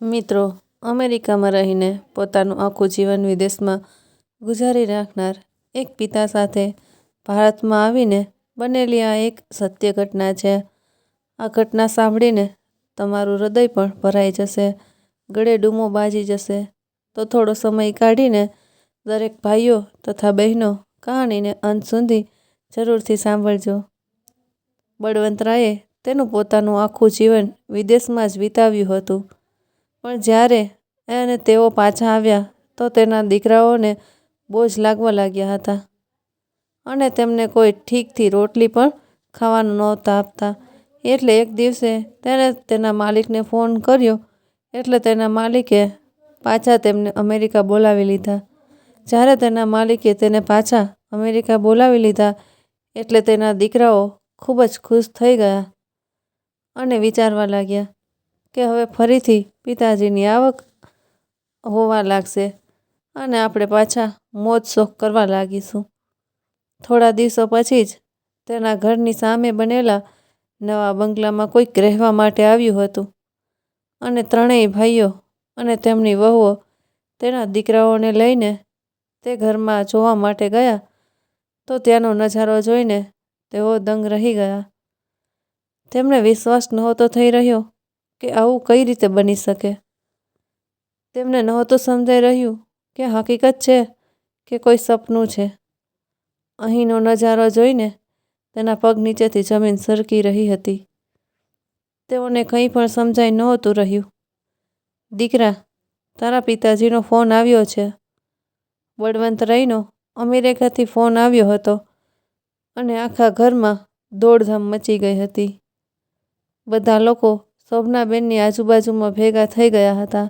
મિત્રો, અમેરિકામાં રહીને પોતાનું આખું જીવન વિદેશમાં ગુજારી નાખનાર એક પિતા સાથે ભારતમાં આવીને બનેલી આ એક સત્ય ઘટના છે. આ ઘટના સાંભળીને તમારું હૃદય પણ ભરાઈ જશે, ગળે ડૂમો બાજી જશે. તો થોડો સમય કાઢીને દરેક ભાઈઓ તથા બહેનો કહાનીને અંત સુધી જરૂરથી સાંભળજો. બળવંતરાયે તેનું પોતાનું આખું જીવન વિદેશમાં જ વિતાવ્યું હતું. પણ જ્યારે તેઓ પાછા આવ્યા તો તેના દીકરાઓને બોજ લાગવા લાગ્યા હતા અને તેમને કોઈ ઠીકથી રોટલી પણ ખાવાનું નહોતા આપતા. એટલે એક દિવસે તેણે તેના માલિકને ફોન કર્યો એટલે તેના માલિકે પાછા તેમને અમેરિકા બોલાવી લીધા. જ્યારે તેના માલિકે તેને પાછા અમેરિકા બોલાવી લીધા એટલે તેના દીકરાઓ ખૂબ જ ખુશ થઈ ગયા અને વિચારવા લાગ્યા કે હવે ફરીથી પિતાજીની આવક હોવા લાગશે અને આપણે પાછા મોજ શોખ કરવા લાગીશું. થોડા દિવસો પછી જ તેના ઘરની સામે બનેલા નવા બંગલામાં કોઈક રહેવા માટે આવ્યું હતું અને ત્રણેય ભાઈઓ અને તેમની વહુઓ તેના દીકરાઓને લઈને તે ઘરમાં જોવા માટે ગયા તો ત્યાંનો નજારો જોઈને તેઓ દંગ રહી ગયા. તેમને વિશ્વાસ નહોતો થઈ રહ્યો કે આવું કઈ રીતે બની શકે. તેમને નહોતું સમજાઈ રહ્યું કે હકીકત છે કે કોઈ સપનું છે. અહીંનો નજારો જોઈને તેના પગ નીચેથી જમીન સરકી રહી હતી. તેઓને કંઈ પણ સમજાઈ નહોતું રહ્યું. દીકરા, તારા પિતાજીનો ફોન આવ્યો છે. બળવંતરાયનો અમેરિકાથી ફોન આવ્યો હતો અને આખા ઘરમાં દોડધામ મચી ગઈ હતી. બધા લોકો શોભનાબેનની આજુબાજુમાં ભેગા થઈ ગયા હતા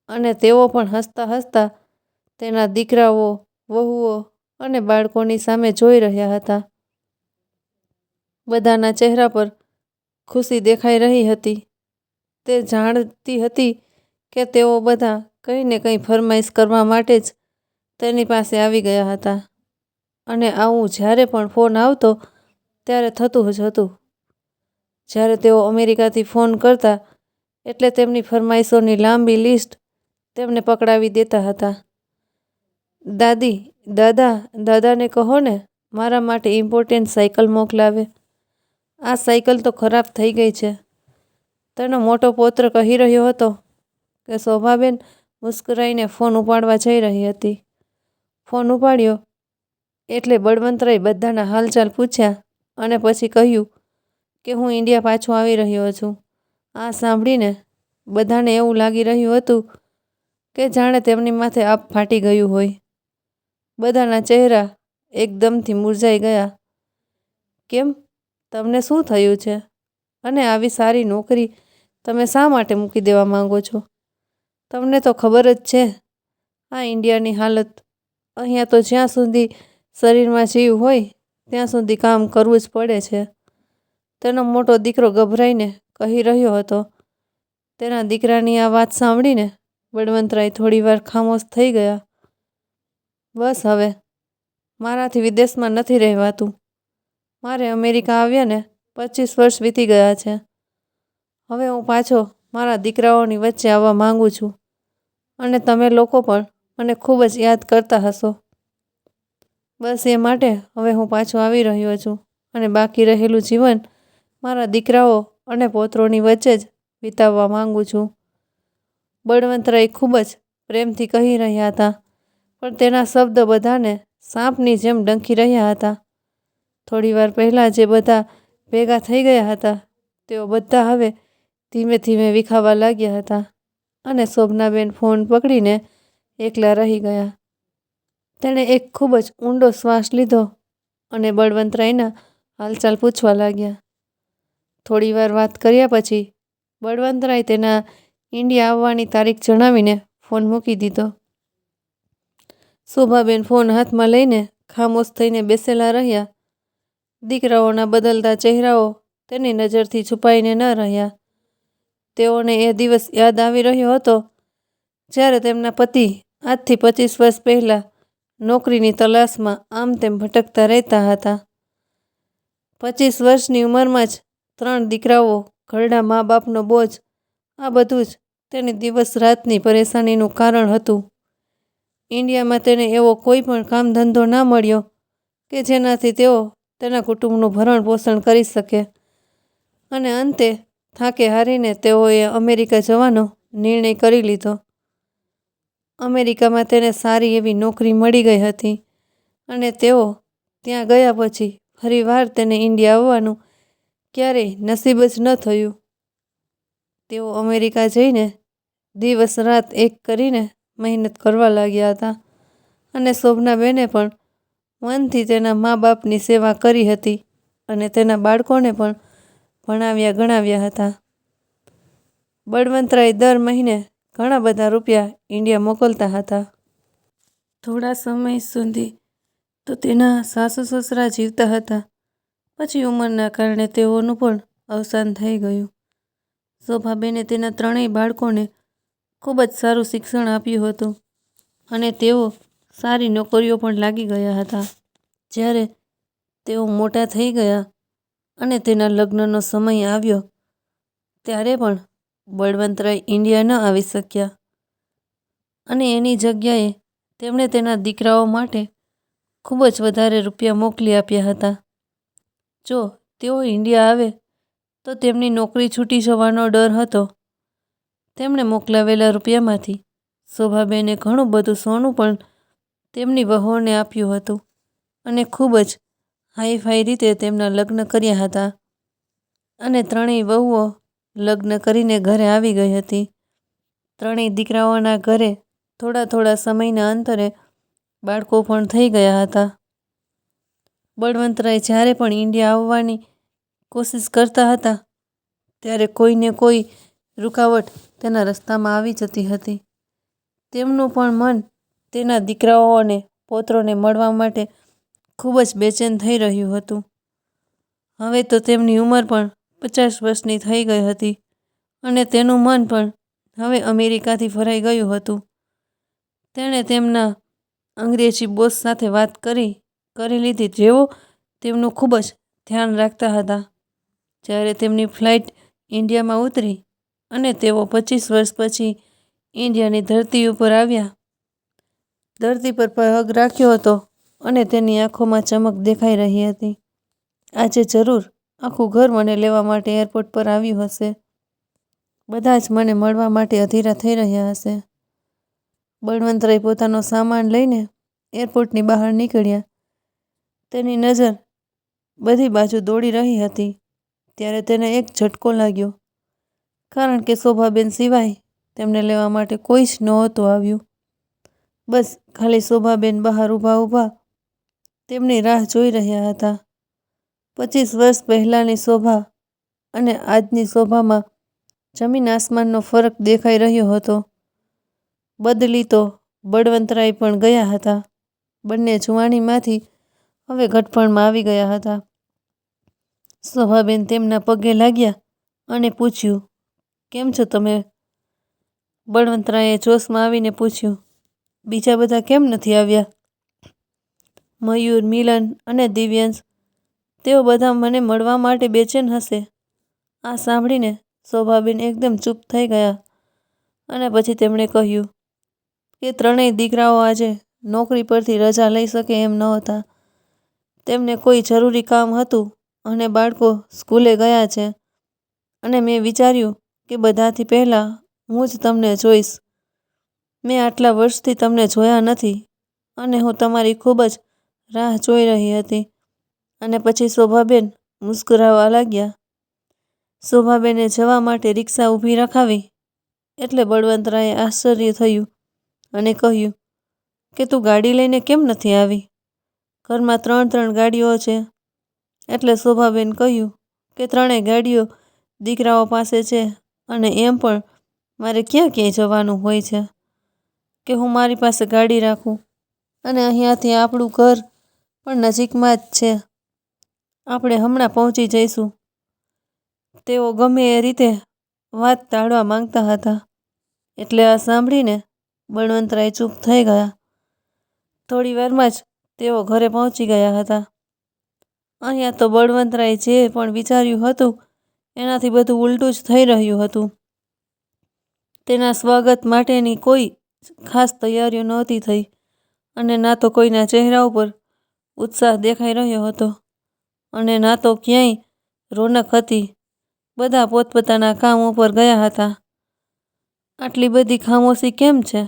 અને તેઓ પણ હસતા હસતા તેના દીકરાઓ, વહુઓ અને બાળકોની સામે જોઈ રહ્યા હતા. બધાના ચહેરા પર ખુશી દેખાઈ રહી હતી. તે જાણતી હતી કે તેઓ બધા કંઈ ને કંઈ ફરમાઈશ કરવા માટે જ તેની પાસે આવી ગયા હતા અને આવું જ્યારે પણ ફોન આવતો ત્યારે થતું જ હતું. જ્યારે તેઓ અમેરિકાથી ફોન કરતા એટલે તેમની ફરમાઈશોની લાંબી લિસ્ટ તેમને પકડાવી દેતા હતા. દાદી, દાદાને કહો ને મારા માટે ઇમ્પોર્ટન્ટ સાયકલ મોકલાવે. આ સાયકલ તો ખરાબ થઈ ગઈ છે. તેનો મોટો પૌત્ર કહી રહ્યો હતો કે શોભાબેન મુસ્કરાઈને ફોન ઉપાડવા જઈ રહી હતી. ફોન ઉપાડ્યો એટલે બળવંતરાય બધાના હાલચાલ પૂછ્યા અને પછી કહ્યું કે હું ઇન્ડિયા પાછો આવી રહ્યો છું. આ સાંભળીને બધાને એવું લાગી રહ્યું હતું કે જાણે તેમની માથે આપ ફાટી ગયું હોય. બધાના ચહેરા એકદમથી મૂરઝાઈ ગયા. કેમ, તમને શું થયું છે અને આવી સારી નોકરી તમે શા માટે મૂકી દેવા માંગો છો? તમને તો ખબર જ છે આ ઇન્ડિયાની હાલત. અહીંયા તો જ્યાં સુધી શરીરમાં જીવ હોય ત્યાં સુધી કામ કરવું જ પડે છે. તેનો મોટો દીકરો ગભરાઈને કહી રહ્યો હતો. તેના દીકરાની આ વાત સાંભળીને બળવંતરાય થોડીવાર ખામોશ થઈ ગયા. બસ હવે મારાથી વિદેશમાં નથી રહેવાતું. મારે અમેરિકા આવ્યાને 25 વર્ષ વીતી ગયા છે. હવે હું પાછો મારા દીકરાઓની વચ્ચે આવવા માંગુ છું અને તમે લોકો પણ મને ખૂબ જ યાદ કરતા હશો. બસ એ માટે હવે હું પાછો આવી રહ્યો છું અને બાકી રહેલું જીવન મારા દીકરાઓ અને પૌત્રોની વચ્ચે જ વિતાવવા માંગુ છું. બળવંતરાય ખૂબ જ પ્રેમથી કહી રહ્યા હતા પણ તેના શબ્દ બધાને સાપની જેમ ડંખી રહ્યા હતા. થોડીવાર પહેલાં જે બધા ભેગા થઈ ગયા હતા તેઓ બધા હવે ધીમે ધીમે વિખાવા લાગ્યા હતા અને શોભનાબેન ફોન પકડીને એકલા રહી ગયા. તેણે એક ખૂબ જ ઊંડો શ્વાસ લીધો અને બળવંતરાયના હાલચાલ પૂછવા લાગ્યા. થોડીવાર વાત કર્યા પછી બળવંતરાય તેના ઇન્ડિયા આવવાની તારીખ જણાવીને ફોન મૂકી દીધો. શોભાબેન ફોન હાથમાં લઈને ખામોશ થઈને બેસેલા રહ્યા. દીકરાઓના બદલતા ચહેરાઓ તેની નજરથી છુપાઈને ન રહ્યા. તેઓને એ દિવસ યાદ આવી રહ્યો હતો જ્યારે તેમના પતિ આજથી 25 વર્ષ પહેલાં નોકરીની તલાશમાં આમ તેમ ભટકતા રહેતા હતા. 25 વર્ષની ઉંમરમાં જ 3 દીકરાઓ, ઘરડા મા બાપનો બોજ, આ બધું જ તેની દિવસ રાતની પરેશાનીનું કારણ હતું. ઇન્ડિયામાં તેને એવો કોઈ પણ કામ ધંધો ના મળ્યો કે જેનાથી તેઓ તેના કુટુંબનું ભરણ પોષણ કરી શકે અને અંતે થાકે હારીને તેઓએ અમેરિકા જવાનો નિર્ણય કરી લીધો. અમેરિકામાં તેને સારી એવી નોકરી મળી ગઈ હતી અને તેઓ ત્યાં ગયા પછી ફરીવાર તેને ઇન્ડિયા આવવાનું ક્યારેય નસીબ જ ન થયું. તેઓ અમેરિકા જઈને દિવસ રાત એક કરીને મહેનત કરવા લાગ્યા હતા અને શોભનાબેને પણ મનથી તેના મા બાપની સેવા કરી હતી અને તેના બાળકોને પણ ભણાવ્યા ગણાવ્યા હતા. બળવંતરાય દર મહિને ઘણા બધા રૂપિયા ઇન્ડિયા મોકલતા હતા. થોડા સમય સુધી તો તેના સાસુ સસરા જીવતા હતા. પછી ઉંમરના કારણે તેઓનું પણ અવસાન થઈ ગયું. શોભાબેને તેના ત્રણેય બાળકોને ખૂબ જ સારું શિક્ષણ આપ્યું હતું અને તેઓ સારી નોકરીઓ પણ લાગી ગયા હતા. જ્યારે તેઓ મોટા થઈ ગયા અને તેના લગ્નનો સમય આવ્યો ત્યારે પણ બળવંતરાય ઇન્ડિયા ન આવી શક્યા અને એની જગ્યાએ તેમણે તેના દીકરાઓ માટે ખૂબ જ વધારે રૂપિયા મોકલી આપ્યા હતા. જો તેઓ ઇન્ડિયા આવે તો તેમની નોકરી છૂટી જવાનો ડર હતો. તેમણે મોકલાવેલા રૂપિયામાંથી શોભાબેને ઘણું બધું સોનું પણ તેમની વહુઓને આપ્યું હતું અને ખૂબ જ હાઈફાઈ રીતે તેમના લગ્ન કર્યા હતા અને ત્રણેય વહુઓ લગ્ન કરીને ઘરે આવી ગઈ હતી. ત્રણેય દીકરાઓના ઘરે થોડા થોડા સમયના અંતરે બાળકો પણ થઈ ગયા હતા. બળવંતરાય જ્યારે પણ ઇન્ડિયા આવવાની કોશિશ કરતા હતા ત્યારે કોઈને કોઈ રૂકાવટ તેના રસ્તામાં આવી જતી હતી. તેમનું પણ મન તેના દીકરાઓ અને પૌત્રોને મળવા માટે ખૂબ જ બેચેન થઈ રહ્યું હતું. હવે તો તેમની ઉંમર પણ 50 વર્ષની થઈ ગઈ હતી અને તેનું મન પણ હવે અમેરિકાથી ભરાઈ ગયું હતું. તેણે તેમના અંગ્રેજી બોસ સાથે વાત કરી લીધી જેઓ તેમનું ખૂબ જ ધ્યાન રાખતા હતા. જ્યારે તેમની ફ્લાઇટ ઇન્ડિયામાં ઉતરી અને તેઓ 25 વર્ષ પછી ઇન્ડિયાની ધરતી ઉપર આવ્યા. ધરતી પર પગ રાખ્યો હતો અને તેની આંખોમાં ચમક દેખાઈ રહી હતી. આજે જરૂર આખું ઘર મને લેવા માટે એરપોર્ટ પર આવ્યું હશે. બધા જ મને મળવા માટે અધીરા થઈ રહ્યા હશે. બળવંતરાય પોતાનો સામાન લઈને એરપોર્ટની બહાર નીકળ્યા. તેની નજર બધી બાજુ દોડી રહી હતી ત્યારે તેને એક ઝટકો લાગ્યો કારણ કે શોભાબેન સિવાય તેમને લેવા માટે કોઈ જ નહોતું આવ્યું. બસ ખાલી શોભાબેન બહાર ઊભા તેમની રાહ જોઈ રહ્યા હતા. 25 વર્ષ પહેલાંની શોભા અને આજની શોભામાં જમીન આસમાનનો ફરક દેખાઈ રહ્યો હતો. બદલી તો બળવંતરાય પણ ગયા હતા. બંને જુવાનીમાંથી હવે ઘડપણમાં આવી ગયા હતા. શોભાબેન તેમના પગે લાગ્યા અને પૂછ્યું, કેમ છો તમે? બળવંતરાયે જોશમાં આવીને પૂછ્યું, બીજા બધા કેમ નથી આવ્યા? મયુર, મિલન અને દિવ્યંશ, તેઓ બધા મને મળવા માટે બેચેન હશે. આ સાંભળીને શોભાબેન એકદમ ચૂપ થઈ ગયા અને પછી તેમણે કહ્યું કે ત્રણેય દીકરાઓ આજે નોકરી પરથી રજા લઈ શકે એમ નહોતા. તેમને કોઈ જરૂરી કામ હતું અને બાળકો સ્કૂલે ગયા છે અને મેં વિચાર્યું કે બધાથી પહેલાં હું જ તમને જોઈશ. મેં આટલા વર્ષથી તમને જોયા નથી અને હું તમારી ખૂબ જ રાહ જોઈ રહી હતી. અને પછી શોભાબેન મુસ્કરાવા લાગ્યા. શોભાબેને જવા માટે રિક્ષા ઊભી રખાવી એટલે બળવંતરાયે આશ્ચર્ય થયું અને કહ્યું કે તું ગાડી લઈને કેમ નથી આવી? ઘરમાં 3 ગાડીઓ છે. એટલે શોભાબેન કહ્યું કે 3 ગાડીઓ દીકરાઓ પાસે છે અને એમ પણ મારે ક્યાંય જવાનું હોય છે કે હું મારી પાસે ગાડી રાખું અને અહીંયાથી આપણું ઘર પણ નજીકમાં જ છે. આપણે હમણાં પહોંચી જઈશું. તેઓ ગમે એ રીતે વાત ટાળવા માંગતા હતા એટલે આ સાંભળીને બળવંતરાય ચૂપ થઈ ગયા. થોડી વારમાં જ તેઓ ઘરે પહોંચી ગયા હતા. અહીંયા તો બળવંતરાય જે પણ વિચાર્યું હતું એનાથી બધું ઉલટું જ થઈ રહ્યું હતું. તેના સ્વાગત માટેની કોઈ ખાસ તૈયારીઓ નહોતી થઈ અને ના તો કોઈના ચહેરા ઉપર ઉત્સાહ દેખાઈ રહ્યો હતો અને ના તો ક્યાંય રોનક હતી. બધા પોતપોતાના કામ ઉપર ગયા હતા. આટલી બધી ખામોશી કેમ છે?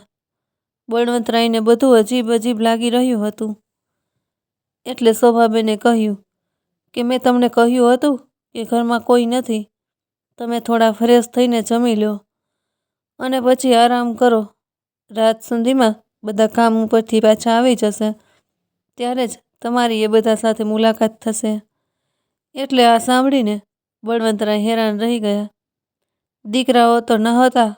બળવંતરાયને બધું અજીબ અજીબ લાગી રહ્યું હતું. એટલે શોભાબેને કહ્યું કે મેં તમને કહ્યું હતું કે ઘરમાં કોઈ નથી. તમે થોડા ફ્રેશ થઈને જમી લો અને પછી આરામ કરો. રાત સુધીમાં બધા કામ ઉપરથી પાછા આવી જશે, ત્યારે જ તમારી એ બધા સાથે મુલાકાત થશે. એટલે આ સાંભળીને બળવંતરાય હેરાન રહી ગયા. દીકરાઓ તો ન હતા,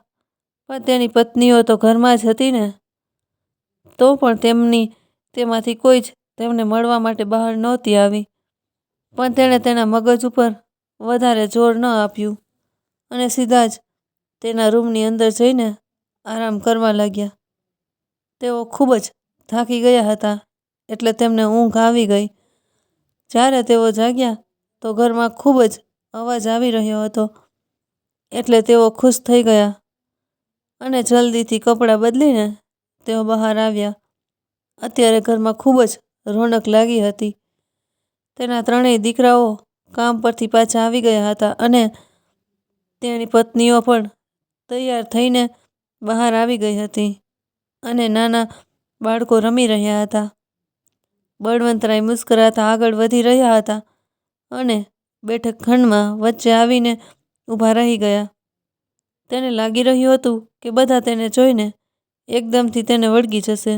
પણ તેની પત્નીઓ તો ઘરમાં જ હતી ને. તો પણ તેમાંથી કોઈ જ તેમને મળવા માટે બહાર નહોતી આવી. પણ તેણે તેના મગજ ઉપર વધારે જોર ન આપ્યું અને સીધા જ તેના રૂમની અંદર જઈને આરામ કરવા લાગ્યા. તેઓ ખૂબ જ થાકી ગયા હતા, એટલે તેમને ઊંઘ આવી ગઈ. જ્યારે તેઓ જાગ્યા તો ઘરમાં ખૂબ જ અવાજ આવી રહ્યો હતો. એટલે તેઓ ખુશ થઈ ગયા અને જલ્દીથી કપડાં બદલીને તેઓ બહાર આવ્યા. અત્યારે ઘરમાં ખૂબ જ રોનક લાગી હતી. તેના ત્રણેય દીકરાઓ કામ પરથી પાછા આવી ગયા હતા અને તેની પત્નીઓ પણ તૈયાર થઈને બહાર આવી ગઈ હતી અને નાના બાળકો રમી રહ્યા હતા. બળવંતરાય મુસ્કરાતા આગળ વધી રહ્યા હતા અને બેઠક ખંડમાં વચ્ચે આવીને ઊભા રહી ગયા. તેને લાગી રહ્યું હતું કે બધા તેને જોઈને એકદમથી તેને વળગી જશે.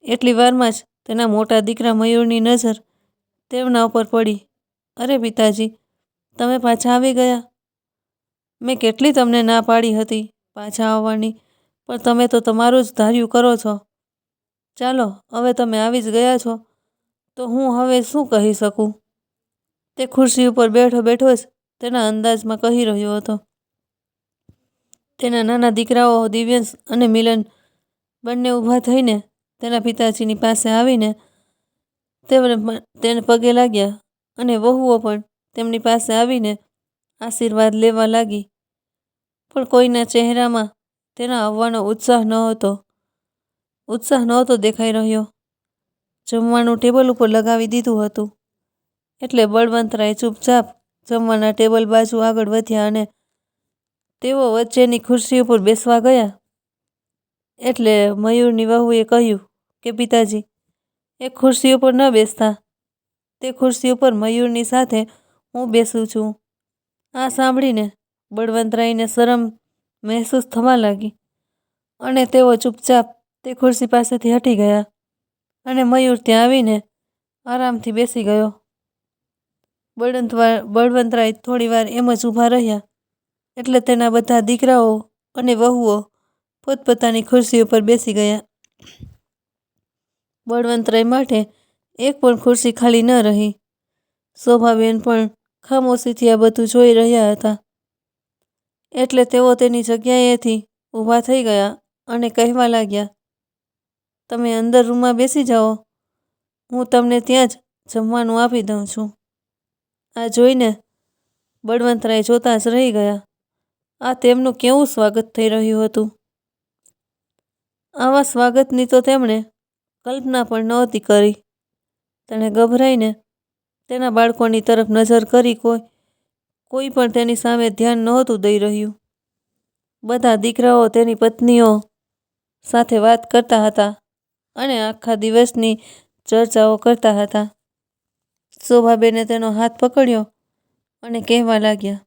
એટલી વારમાં જ તેના મોટા દીકરા મયુરની નજર તેમના ઉપર પડી. અરે પિતાજી, તમે પાછા આવી ગયા. મેં કેટલી તમને ના પાડી હતી પાછા આવવાની, પણ તમે તો તમારું જ ધાર્યું કરો છો. ચાલો, હવે તમે આવી જ ગયા છો તો હું હવે શું કહી શકું? તે ખુરશી ઉપર બેઠો બેઠો જ તેના અંદાજમાં કહી રહ્યો હતો. તેના નાના દીકરાઓ દિવ્યંશ અને મિલન બંને ઊભા થઈને તેના પિતાજીની પાસે આવીને તેને પગે લાગ્યા અને વહુઓ પણ તેમની પાસે આવીને આશીર્વાદ લેવા લાગી. પણ કોઈના ચહેરામાં તેના આવવાનો ઉત્સાહ નહોતો દેખાઈ રહ્યો. જમવાનું ટેબલ ઉપર લગાવી દીધું હતું, એટલે બળવંતરાય ચૂપચાપ જમવાના ટેબલ બાજુ આગળ વધ્યા અને તેઓ વચ્ચેની ખુરશી ઉપર બેસવા ગયા. એટલે મયુરની વહુએ કહ્યું કે પિતાજી, એ ખુરશી ઉપર ન બેસતા, તે ખુરશી ઉપર મયુરની સાથે હું બેસું છું. આ સાંભળીને બળવંતરાયને શરમ મહેસૂસ થવા લાગી અને તેઓ ચૂપચાપ તે ખુરશી પાસેથી હટી ગયા અને મયુર ત્યાં આવીને આરામથી બેસી ગયો. બળવંતરાય થોડી વાર એમ જ ઊભા રહ્યા. એટલે તેના બધા દીકરાઓ અને વહુઓ પોતપોતાની ખુરશી ઉપર બેસી ગયા. બળવંતરાય માટે એક પણ ખુરશી ખાલી ન રહી. શોભાબેન પણ ખામોશીથી આ બધું જોઈ રહ્યા હતા. એટલે તેઓ તેની જગ્યાએથી ઊભા થઈ ગયા અને કહેવા લાગ્યા, તમે અંદર રૂમમાં બેસી જાઓ, હું તમને ત્યાં જ જમવાનું આપી દઉં છું. આ જોઈને બળવંતરાય જોતા જ રહી ગયા. આ તેમનું કેવું સ્વાગત થઈ રહ્યું હતું. આવા સ્વાગતની તો તેમણે કલ્પના પણ નહોતી કરી. તેણે ગભરાઈને તેના બાળકોની તરફ નજર કરી. કોઈ પણ તેની સામે ધ્યાન નહોતું દઈ રહ્યું. બધા દીકરાઓ તેની પત્નીઓ સાથે વાત કરતા હતા અને આખા દિવસની ચર્ચાઓ કરતા હતા. શોભાબેને તેનો હાથ પકડ્યો અને કહેવા લાગ્યા,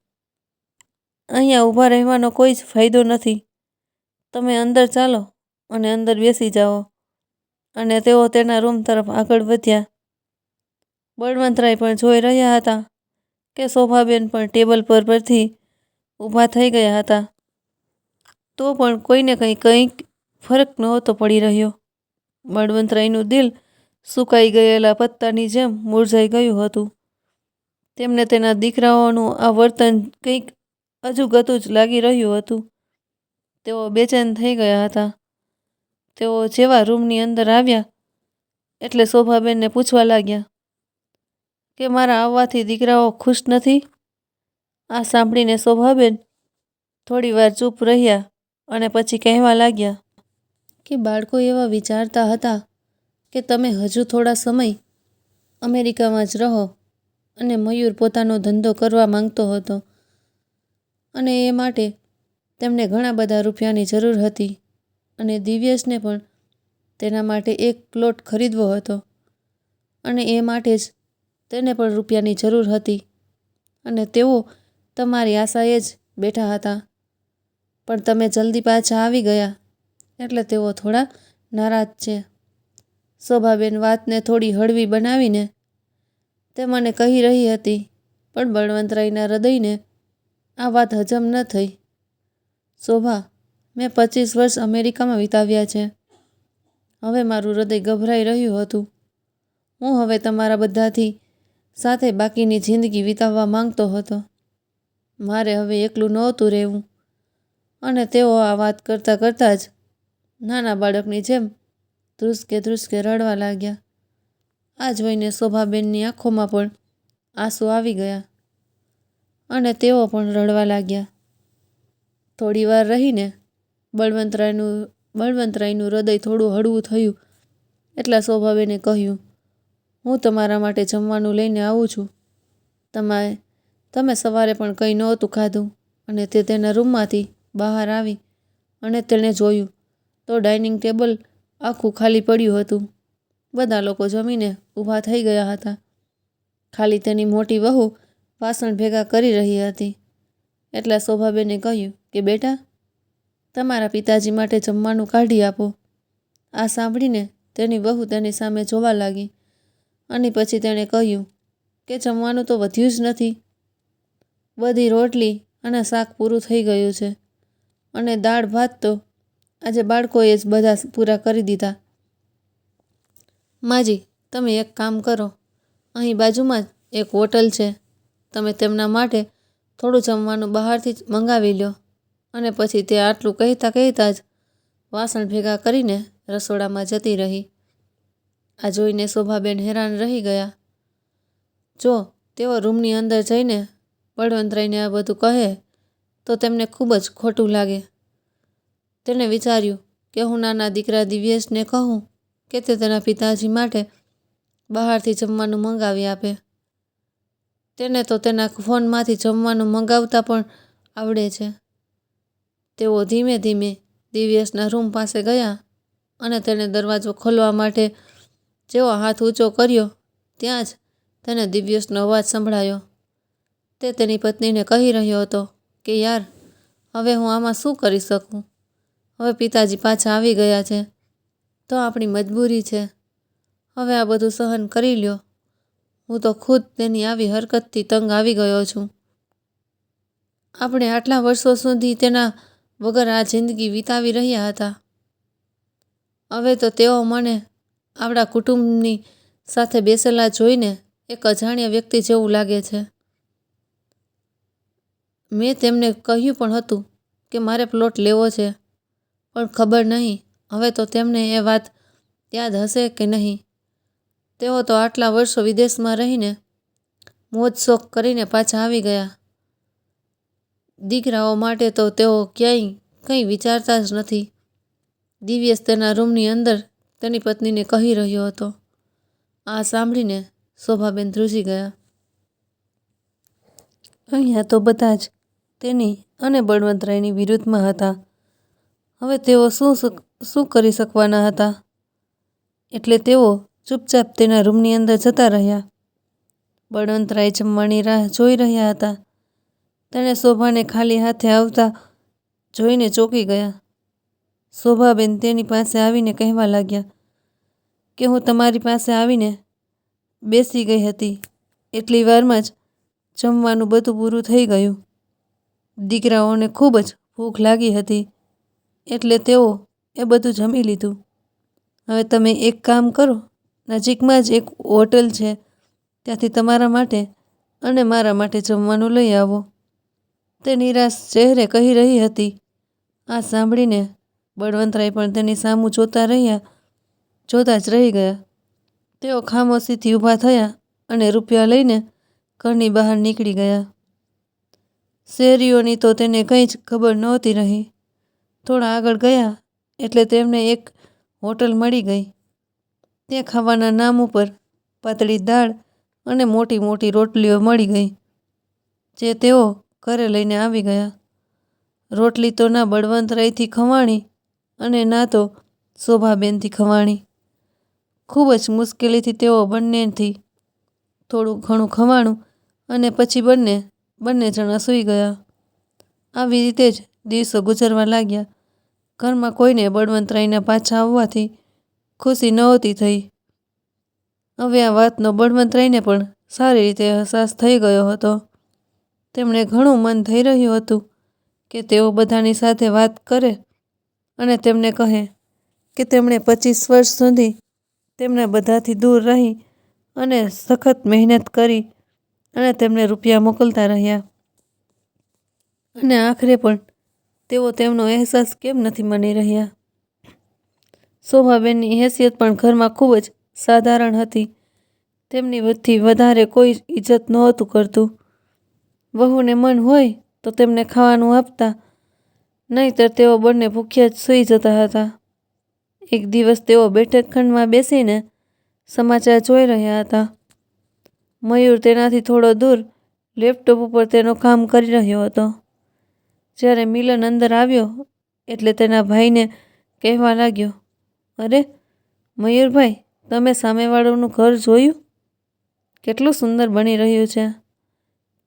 અહીંયા ઊભા રહેવાનો કોઈ જ ફાયદો નથી. તમે અંદર ચાલો અને અંદર બેસી જાઓ. અને તેઓ તેના રૂમ તરફ આગળ વધ્યા. બળવંતરાય પણ જોઈ રહ્યા હતા કે શોભાબેન પણ ટેબલ પરથી ઊભા થઈ ગયા હતા. તો પણ કોઈને કંઈક ફરક નહોતો પડી રહ્યો. બળવંતરાયનું દિલ સુકાઈ ગયેલા પત્તાની જેમ મુરઝાઈ ગયું હતું. તેમને તેના દીકરાઓનું આ વર્તન કંઈક અજુગતું જ લાગી રહ્યું હતું. તેઓ બેચેન થઈ ગયા હતા. તેઓ જેવા રૂમની અંદર આવ્યા એટલે શોભાબેનને પૂછવા લાગ્યા કે મારા આવવાથી દીકરાઓ ખુશ નથી? આ સાંભળીને શોભાબેન થોડી વાર ચૂપ રહ્યા અને પછી કહેવા લાગ્યા કે બાળકો એવા વિચારતા હતા કે તમે હજુ થોડા સમય અમેરિકામાં જ રહો અને મયુર પોતાનો ધંધો કરવા માંગતો હતો અને એ માટે તેમને ઘણા બધા રૂપિયાની જરૂર હતી અને દિવ્યેશને પણ તેના માટે એક પ્લોટ ખરીદવો હતો અને એ માટે જ તેને પણ રૂપિયાની જરૂર હતી અને તેઓ તમારી આશાએ જ બેઠા હતા, પણ તમે જલ્દી પાછા આવી ગયા એટલે તેઓ થોડા નારાજ છે. શોભાબેન વાતને થોડી હળવી બનાવીને તે મને કહી રહી હતી, પણ બળવંતરાયના હૃદયને આ વાત હજમ ન થઈ. શોભા, મેં 25 વર્ષ અમેરિકામાં વિતાવ્યા છે. હવે મારું હૃદય ગભરાઈ રહ્યું હતું. હું હવે તમારા બધાથી સાથે બાકીની જિંદગી વિતાવવા માંગતો હતો. મારે હવે એકલું નહોતું રહેવું. અને તેઓ આ વાત કરતાં કરતાં જ નાના બાળકની જેમ ધ્રુસકે ધ્રુસકે રડવા લાગ્યા. આ જોઈને શોભાબેનની આંખોમાં પણ આંસુ આવી ગયા અને તેઓ પણ રડવા લાગ્યા. થોડી વાર રહીને બળવંતરાયનું હૃદય થોડું હળવું થયું એટલા શોભાબેને કહ્યું, હું તમારા માટે જમવાનું લઈને આવું છું. તમે સવારે પણ કંઈ નહોતું ખાધું. અને તે તેના રૂમમાંથી બહાર આવી અને તેણે જોયું તો ડાઇનિંગ ટેબલ આખું ખાલી પડ્યું હતું. બધા લોકો જમીને ઊભા થઈ ગયા હતા. ખાલી તેની મોટી વહુ વાસણ ભેગા કરી રહી હતી. એટલા શોભાબેને કહ્યું કે બેટા, તમારા પિતાજી માટે જમવાનું કાઢી આપો. આ સાંભળીને તેની વહુ તેની સામે જોવા લાગી અને પછી તેણે કહ્યું કે જમવાનું તો વધ્યું જ નથી. બધી રોટલી અને શાક પૂરું થઈ ગયું છે અને દાળ ભાત તો આજે બાળકોએ જ બધા પૂરા કરી દીધા. માજી, તમે એક કામ કરો, અહીં બાજુમાં જ એક હોટલ છે. તમે તેમના માટે થોડું જમવાનું બહારથી જ મંગાવી લો. અને પછી તે આટલું કહેતા જ વાસણ ભેગા કરીને રસોડામાં જતી રહી. આ જોઈને શોભાબેન હેરાન રહી ગયા. જો તેઓ રૂમની અંદર જઈને બળવંતરાયને આ બધું કહે તો તેમને ખૂબ જ ખોટું લાગે. તેણે વિચાર્યું કે હું નાના દીકરા દિવ્યેશને કહું કે તે તેના પિતાજી માટે બહારથી જમવાનું મંગાવી આપે. તેને તો તેના ફોનમાંથી જમવાનું મંગાવતા પણ આવડે છે. તેઓ ધીમે ધીમે દિવ્યેશના રૂમ પાસે ગયા અને તેણે દરવાજો ખોલવા માટે જેવો હાથ ઊંચો કર્યો ત્યાં જ તેને દિવ્યેશનો અવાજ સંભળાયો. તે તેની પત્નીને કહી રહ્યો હતો કે યાર, હવે હું આમાં શું કરી શકું? હવે પિતાજી પાછા આવી ગયા છે તો આપણી મજબૂરી છે. હવે આ બધું સહન કરી લ્યો. હું તો ખુદ તેની આવી હરકતથી તંગ આવી ગયો છું. આપણે આટલા વર્ષો સુધી તેના વગર આ જિંદગી વિતાવી રહ્યા હતા. હવે તો તેઓ મને આપણા કુટુંબની સાથે બેસેલા જોઈને એક અજાણ્યા વ્યક્તિ જેવું લાગે છે. મેં તેમને કહ્યું પણ હતું કે મારે પ્લોટ લેવો છે, પણ ખબર નહીં હવે તો તેમને એ વાત યાદ હશે કે નહીં. તેઓ તો આટલા વર્ષો વિદેશમાં રહીને મોજ શોખ કરીને પાછા આવી ગયા. દીકરાઓ માટે તો તેઓ ક્યાંય કંઈ વિચારતા જ નથી. દિવ્યેશ તેના રૂમની અંદર તેની પત્નીને કહી રહ્યો હતો. આ સાંભળીને શોભાબેન ધ્રુજી ગયા. અહીંયા તો બધા જ તેની અને બળવંતરાયની વિરુદ્ધમાં હતા. હવે તેઓ શું કરી શકવાના હતા? એટલે તેઓ ચૂપચાપ તેના રૂમની અંદર જતા રહ્યા. બળવંતરાય જમવાની રાહ જોઈ રહ્યા હતા. તેણે શોભાને ખાલી હાથે આવતા જોઈને ચોંકી ગયા. શોભાબેન તેની પાસે આવીને કહેવા લાગ્યા કે હું તમારી પાસે આવીને બેસી ગઈ હતી. એટલી વારમાં જ જમવાનું બધું પૂરું થઈ ગયું. દીકરાઓને ખૂબ જ ભૂખ લાગી હતી એટલે તેઓ એ બધું જમી લીધું. હવે તમે એક કામ કરો, નજીકમાં જ એક હોટલ છે, ત્યાંથી તમારા માટે અને મારા માટે જમવાનું લઈ આવો. તે નિરાશ ચહેરે કહી રહી હતી. આ સાંભળીને બળવંતરાય પણ તેની સામું જોતા જ રહી ગયા. તેઓ ખામોશીથી ઊભા થયા અને રૂપિયા લઈને ઘરની બહાર નીકળી ગયા. શેરીઓની તો તેને કંઈ જ ખબર નહોતી રહી. થોડા આગળ ગયા એટલે તેમને એક હોટલ મળી ગઈ. ત્યાં ખાવાના નામ ઉપર પાતળી દાળ અને મોટી મોટી રોટલીઓ મળી ગઈ, જે તેઓ ઘરે લઈને આવી ગયા. રોટલી તો ના બળવંતરાયથી ખવાણી અને ના તો શોભાબેનથી ખવાણી. ખૂબ જ મુશ્કેલીથી તેઓ બંનેથી થોડું ઘણું ખવાણું અને પછી બંને જણા સૂઈ ગયા. આવી રીતે જ દિવસો ગુજરવા લાગ્યા. ઘરમાં કોઈને બળવંતરાયના પાછા આવવાથી ખુશી નહોતી થઈ. હવે આ વાતનો બળવંતરાયને પણ સારી રીતે અહેસાસ થઈ ગયો હતો. તેમણે ઘણું મન થઈ રહ્યું હતું કે તેઓ બધાની સાથે વાત કરે અને તેમને કહે કે તેમણે 25 વર્ષ સુધી તેમના બધાથી દૂર રહી અને સખત મહેનત કરી અને તેમને રૂપિયા મોકલતા રહ્યા, અને આખરે પણ તેઓ તેમનો અહેસાસ કેમ નથી માની રહ્યા. શોભાબેનની હેસિયત પણ ઘરમાં ખૂબ જ સાધારણ હતી. તેમનીથી વધારે કોઈ ઇજ્જત નહોતું કરતું. વહુને મન હોય તો તેમને ખાવાનું આપતા, નહીંતર તેઓ બંને ભૂખ્યા જ સૂઈ જતા હતા. એક દિવસ તેઓ બેઠક ખંડમાં બેસીને સમાચાર જોઈ રહ્યા હતા. મયુર તેનાથી થોડો દૂર લેપટોપ ઉપર તેનું કામ કરી રહ્યો હતો. જ્યારે મિલન અંદર આવ્યો એટલે તેના ભાઈને કહેવા લાગ્યો, અરે મયુરભાઈ, તમે સામેવાળાનું ઘર જોયું? કેટલું સુંદર બની રહ્યું છે.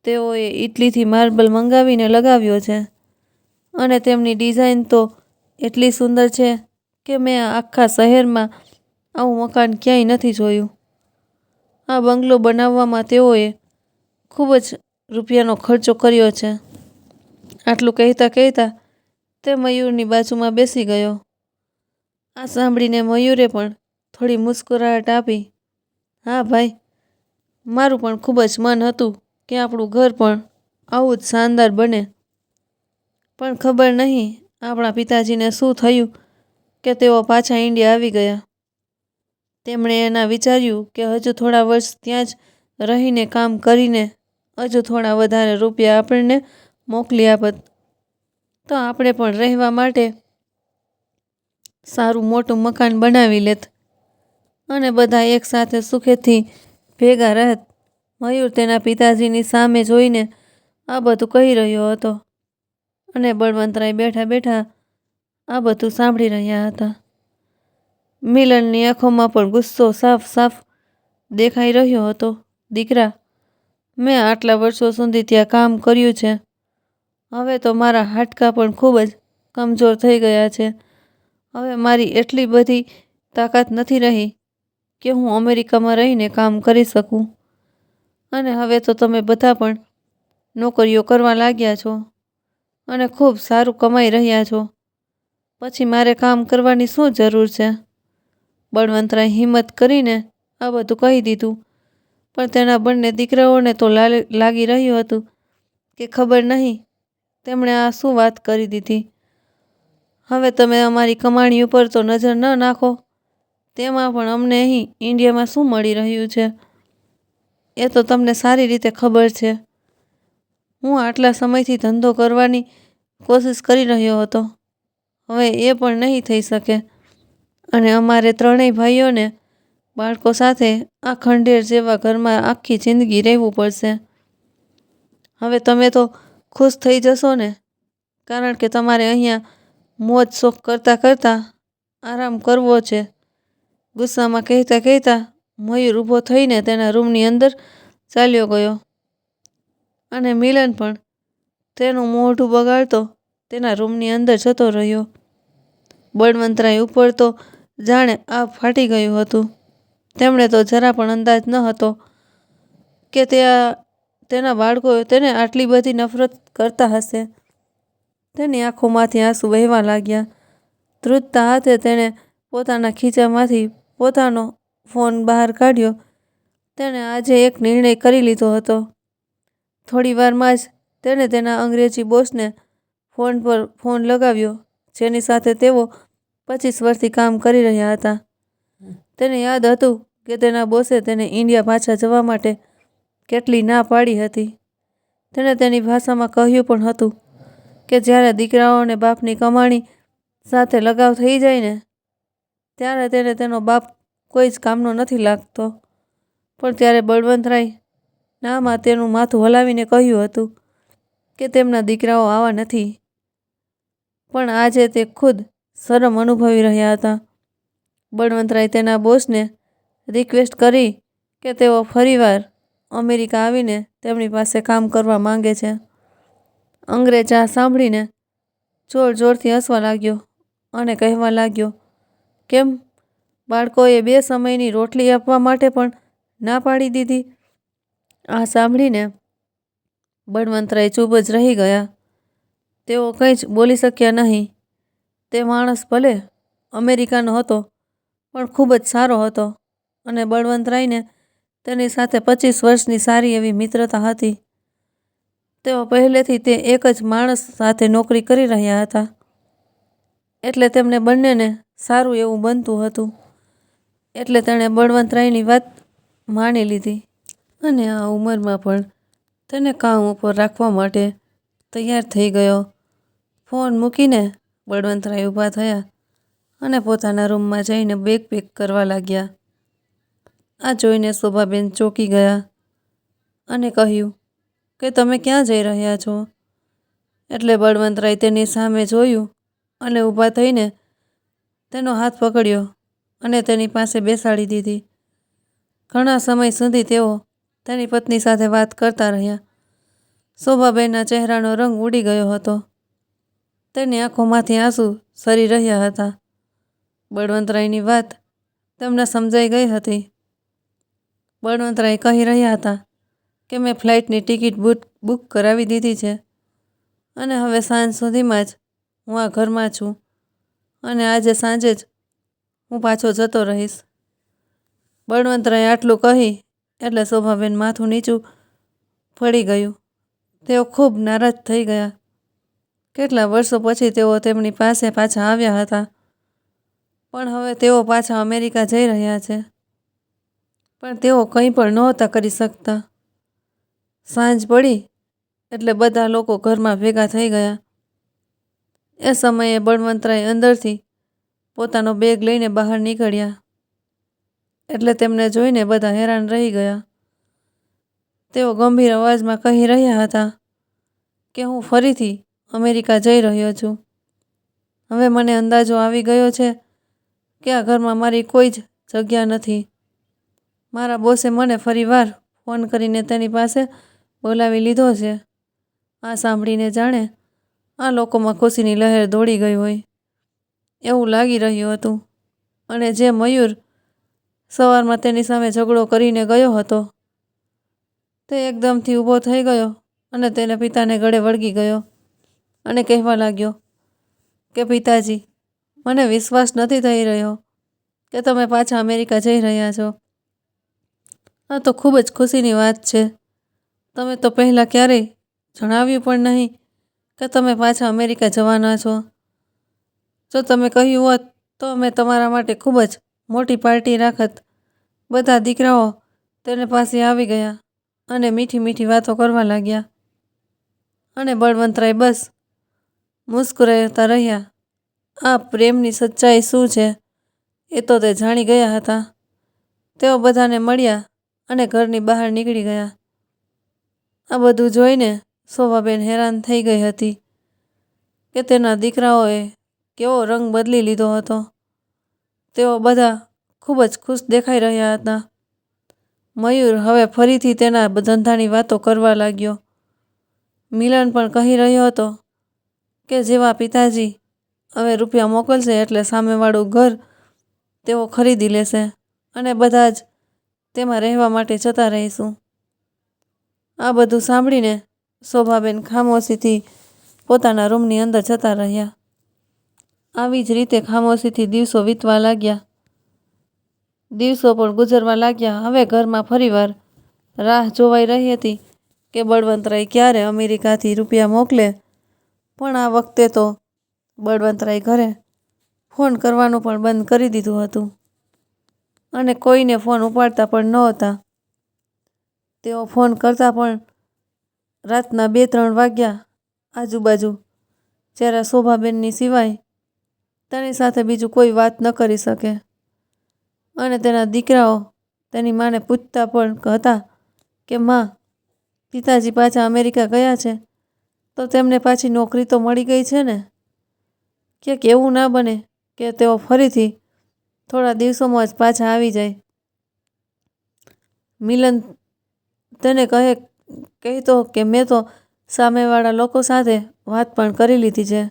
તેઓએ ઇટલીથી માર્બલ મંગાવીને લગાવ્યો છે અને તેમની ડિઝાઇન તો એટલી સુંદર છે કે મેં આખા શહેરમાં આવું મકાન ક્યાંય નથી જોયું. આ બંગલો બનાવવામાં તેઓએ ખૂબ જ રૂપિયાનો ખર્ચો કર્યો છે. આટલું કહેતા કહેતા તે મયુરની બાજુમાં બેસી ગયો. આ સાંભળીને મયુરે પણ થોડી મુસ્કુરાહટ આપી. હા ભાઈ, મારું પણ ખૂબ જ મન હતું કે આપણું ઘર પણ આવું જ શાનદાર બને, પણ ખબર નહીં આપણા પિતાજીને શું થયું કે તેઓ પાછા ઇન્ડિયા આવી ગયા. તેમણે એના વિચાર્યું કે હજુ થોડા વર્ષ ત્યાં જ રહીને કામ કરીને હજુ થોડા વધારે રૂપિયા આપણને મોકલી આપત તો આપણે પણ રહેવા માટે સારું મોટું મકાન બનાવી લેત અને બધા એકસાથે સુખેથી ભેગા રહેત. મયુર તેના પિતાજીની સામે જોઈને આ બધું કહી રહ્યો હતો અને બળવંતરાય બેઠા બેઠા આ બધું સાંભળી રહ્યા હતા. મિલનની આંખોમાં પણ ગુસ્સો સાફ સાફ દેખાઈ રહ્યો હતો. દીકરા, મેં આટલા વર્ષો સુધી ત્યાં કામ કર્યું છે. હવે તો મારા હાડકાં પણ ખૂબ જ કમજોર થઈ ગયા છે. હવે મારી એટલી બધી તાકાત નથી રહી કે હું અમેરિકામાં રહીને કામ કરી શકું. અને હવે તો તમે બધા પણ નોકરીઓ કરવા લાગ્યા છો અને ખૂબ સારું કમાઈ રહ્યા છો. પછી મારે કામ કરવાની શું જરૂર છે? બળવંતરાય હિંમત કરીને આ બધું કહી દીધું, પણ તેના બંને દીકરાઓને તો લાગી રહ્યું હતું કે ખબર નહીં તેમણે આ શું વાત કરી દીધી. હવે તમે અમારી કમાણી ઉપર તો નજર ન નાખો, તેમાં પણ અમને અહીં ઇન્ડિયામાં શું મળી રહ્યું છે એ તો તમને સારી રીતે ખબર છે. હું આટલા સમયથી ધંધો કરવાની કોશિશ કરી રહ્યો હતો, હવે એ પણ નહીં થઈ શકે અને અમારે ત્રણેય ભાઈઓને બાળકો સાથે આ ખંડેર જેવા ઘરમાં આખી જિંદગી રહેવું પડશે. હવે તમે તો ખુશ થઈ જશો ને, કારણ કે તમારે અહીંયા મોજ શોખ કરતાં કરતાં આરામ કરવો છે. ગુસ્સામાં કહેતા કહેતા મયુર ઊભો થઈને તેના રૂમની અંદર ચાલ્યો ગયો અને મિલન પણ તેનું મોઢું બગાડતો તેના રૂમની અંદર જતો રહ્યો. બળવંતરાય ઉપર તો જાણે આગ ફાટી ગયું હતું. તેમણે તો જરા પણ અંદાજ ન હતો કે તેના બાળકો તેને આટલી બધી નફરત કરતા હશે. તેની આંખોમાંથી આંસુ વહેવા લાગ્યા. ધ્રુજતા હાથે તેણે પોતાના ખીચામાંથી પોતાનો ફોન બહાર કાઢ્યો. તેણે આજે એક નિર્ણય કરી લીધો હતો. થોડી વારમાં જ તેણે તેના અંગ્રેજી બોસને ફોન પર ફોન લગાવ્યો, જેની સાથે તેઓ 25 વર્ષથી કામ કરી રહ્યા હતા. તેને યાદ હતું કે તેના બોસે તેને ઇન્ડિયા પાછા જવા માટે કેટલી ના પાડી હતી. તેણે તેની ભાષામાં કહ્યું પણ હતું કે જ્યારે દીકરાઓને બાપની કમાણી સાથે લગાવ થઈ જાય ને ત્યારે તેને તેનો બાપ કોઈ જ કામનો નથી લાગતો. પણ ત્યારે બળવંતરાય નામાં તેનું માથું હલાવીને કહ્યું હતું કે તેમના દીકરાઓ આવા નથી. પણ આજે તે ખુદ શરમ અનુભવી રહ્યા હતા. બળવંતરાય તેના બોસને રિક્વેસ્ટ કરી કે તેઓ ફરીવાર અમેરિકા આવીને તેમની પાસે કામ કરવા માંગે છે. અંગ્રેજ આ સાંભળીને જોર જોરથી હસવા લાગ્યો અને કહેવા લાગ્યો, કેમ, બાળકોએ 2 સમયની રોટલી આપવા માટે પણ ના પાડી દીધી? આ સાંભળીને બળવંતરાય ચૂપ જ રહી ગયા. તેઓ કંઈ જ બોલી શક્યા નહીં. તે માણસ ભલે અમેરિકાનો હતો પણ ખૂબ જ સારો હતો અને બળવંતરાયને તેની સાથે 25 વર્ષની સારી એવી મિત્રતા હતી. તેઓ પહેલેથી તે એક જ માણસ સાથે નોકરી કરી રહ્યા હતા એટલે તેમને બંનેને સારું એવું બનતું હતું. એટલે તેણે બળવંતરાયની વાત માની લીધી અને આ ઉંમરમાં પણ તેને કામ ઉપર રાખવા માટે તૈયાર થઈ ગયો. ફોન મૂકીને બળવંતરાય ઊભા થયા અને પોતાના રૂમમાં જઈને બેગ પેક કરવા લાગ્યા. આ જોઈને શોભાબેન ચોંકી ગયા અને કહ્યું કે તમે ક્યાં જઈ રહ્યા છો? એટલે બળવંતરાય તેની સામે જોયું અને ઊભા થઈને તેનો હાથ પકડ્યો અને તેની પાસે બેસાડી દીધી. ઘણા સમય સુધી તેઓ તેની પત્ની સાથે વાત કરતા રહ્યા. શોભાબેનના ચહેરાનો રંગ ઉડી ગયો હતો. તેની આંખોમાંથી આંસુ સરી રહ્યા હતા. બળવંતરાયની વાત તેમને સમજાઈ ગઈ હતી. બળવંતરાય કહી રહ્યા હતા કે મેં ફ્લાઇટની ટિકિટ બુક કરાવી દીધી છે અને હવે સાંજ સુધીમાં જ હું આ ઘરમાં છું અને આજે સાંજે જ હું પાછો જતો રહીશ. બળવંતરાય આટલું કહી એટલે શોભાબેન માથું નીચું પડી ગયું. તેઓ ખૂબ નારાજ થઈ ગયા. કેટલા વર્ષો પછી તેઓ તેમની પાસે પાછા આવ્યા હતા પણ હવે તેઓ પાછા અમેરિકા જઈ રહ્યા છે. પણ તેઓ કંઈ પણ નહોતા કરી શકતા. સાંજ પડી એટલે બધા લોકો ઘરમાં ભેગા થઈ ગયા. એ સમયે બળવંતરાય અંદરથી પોતાનો બેગ લઈને બહાર નીકળ્યા એટલે તેમને જોઈને બધા હેરાન રહી ગયા. તેઓ ગંભીર અવાજમાં કહી રહ્યા હતા કે હું ફરીથી અમેરિકા જઈ રહ્યો છું. હવે મને અંદાજો આવી ગયો છે કે આ ઘરમાં મારી કોઈ જ જગ્યા નથી. મારા બોસે મને ફરીવાર ફોન કરીને તેની પાસે બોલાવી લીધો છે. આ સાંભળીને જાણે આ લોકોમાં ખુશીની લહેર દોડી ગઈ હોય એવું લાગી રહ્યું હતું અને જે મયુર સવારમાં તેની સામે ઝઘડો કરીને ગયો હતો તે એકદમથી ઊભો થઈ ગયો અને તેના પિતાને ગળે વળગી ગયો અને કહેવા લાગ્યો કે પિતાજી, મને વિશ્વાસ નથી થઈ રહ્યો કે તમે પાછા અમેરિકા જઈ રહ્યા છો. આ તો ખૂબ જ ખુશીની વાત છે. તમે તો પહેલાં ક્યારેય જણાવ્યું પણ નહીં કે તમે પાછા અમેરિકા જવાના છો. જો તમે કહ્યું હોત તો અમે તમારા માટે ખૂબ જ મોટી પાર્ટી રાખત. બધા દીકરાઓ તેને પાસે આવી ગયા અને મીઠી મીઠી વાતો કરવા લાગ્યા અને બળવંતરાય બસ મુસ્કરાતા રહ્યા. આ પ્રેમની સચ્ચાઈ શું છે એ તો તે જાણી ગયા હતા. તેઓ બધાને મળ્યા અને ઘરની બહાર નીકળી ગયા. આ બધું જોઈને શોભાબેન હેરાન થઈ ગઈ હતી કે તેના દીકરાઓએ કેવો રંગ બદલી લીધો હતો. તેઓ બધા ખૂબ જ ખુશ દેખાઈ રહ્યા હતા. મયુર હવે ફરીથી તેના ધંધાની વાતો કરવા લાગ્યો. મિલન પણ કહી રહ્યો હતો કે જેવા પિતાજી હવે રૂપિયા મોકલશે એટલે સામેવાળું ઘર તેઓ ખરીદી લેશે અને બધા જ તેમાં રહેવા માટે જતા રહીશું. આ બધું સાંભળીને શોભાબેન ખામોશીથી પોતાના રૂમની અંદર જતા રહ્યા. આવી જ રીતે ખામોશીથી દિવસો વીતવા લાગ્યા. દિવસો પણ ગુજરવા લાગ્યા. હવે ઘરમાં ફરીવાર રાહ જોવાઈ રહી હતી કે બળવંતરાય ક્યારે અમેરિકાથી રૂપિયા મોકલે. પણ આ વખતે તો બળવંતરાય ઘરે ફોન કરવાનું પણ બંધ કરી દીધું હતું અને કોઈને ફોન ઉપાડતા પણ નહોતા. તેઓ ફોન કરતા પણ રાતના 2-3 વાગ્યા આજુબાજુ, જ્યારે શોભાબેનની સિવાય તેની સાથે બીજું કોઈ વાત ન કરી શકે. અને તેના દીકરાઓ તેની માને પૂછતા પણ હતા કે માં, પિતાજી પાછા અમેરિકા ગયા છે તો તેમને પાછી નોકરી તો મળી ગઈ છે ને? ક્યાંક એવું ના બને કે તેઓ ફરીથી થોડા દિવસોમાં જ પાછા આવી જાય. મિલન તેને કહેતો કે મેં તો સામેવાળા લોકો સાથે વાત પણ કરી લીધી છે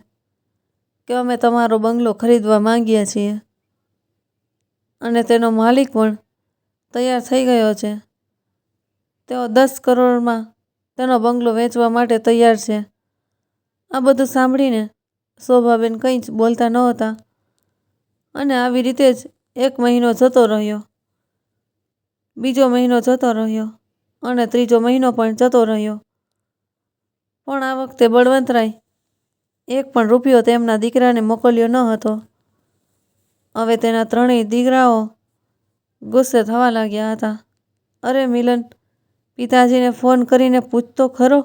કે અમે તમારો બંગલો ખરીદવા માંગીએ છીએ અને તેનો માલિક પણ તૈયાર થઈ ગયો છે. તેઓ 10 કરોડમાં તેનો બંગલો વેચવા માટે તૈયાર છે. આ બધું સાંભળીને શોભાબેન કંઈ જ બોલતા નહોતા અને આવી રીતે જ 1 મહિનો જતો રહ્યો, બીજો મહિનો જતો રહ્યો અને ત્રીજો મહિનો પણ જતો રહ્યો. પણ આ વખતે બળવંતરાય 1 પણ રૂપિયો તેમના દીકરાને મોકલ્યો ન હતો. હવે તેના 3 દીકરાઓ ગુસ્સે થવા લાગ્યા હતા. અરે મિલન, પિતાજીને ફોન કરીને પૂછતો ખરો